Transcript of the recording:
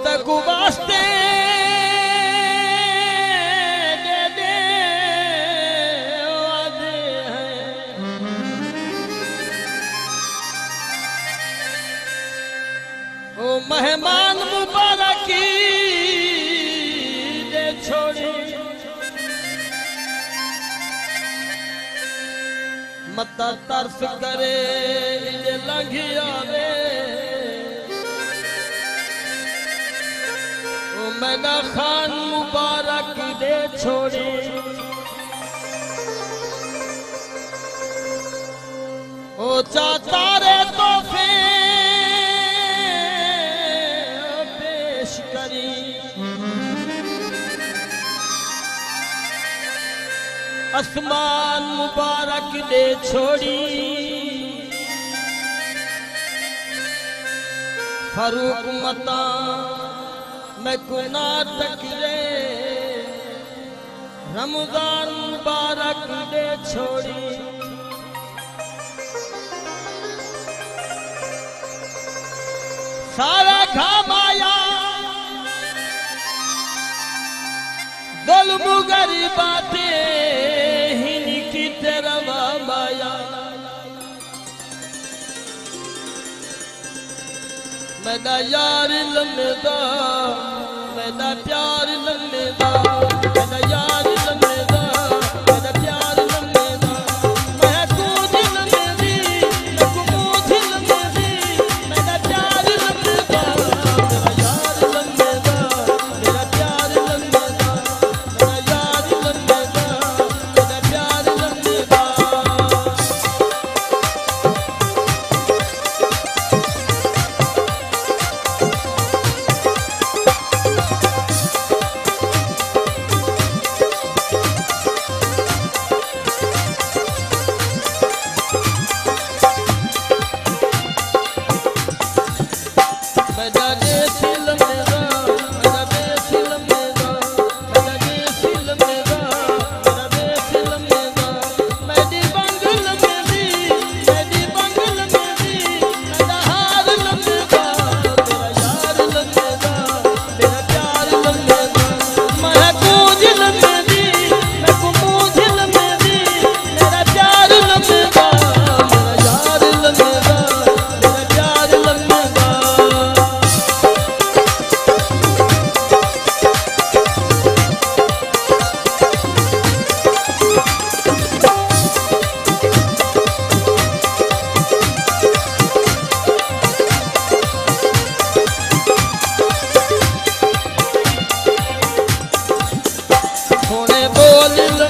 तकु वास्ते दे दे वादे हैं। ओ मेहमान मुबारक दे छोड़ी मता तरस करे लंघिया रे। मैदा खान मुबारक दे छोड़ी ओ चाहता रे तोहफे पेश करी। आसमान मुबारक दे छोड़ी फरूक मता मैं गुना तकरे रमजान मुबारक दे छोड़ी। सारा घाम आया जुल्म गरीबाते हिनी की तरफ माया। मैदा यार लम्बेदा मैदा प्यार लम्बेदा मैदा यार लम्बेदा मैदा प्यार लम्बेदा। मैं तुझ लम्बेदी मैं कुमुझ लम्बेदी मैदा प्यार लम्बेदा। मेरा यार लम्बेदा मेरा प्यार लम्बेदा मेरा यार लम्बेदा मेरा प्यार लम्बेदा। बोल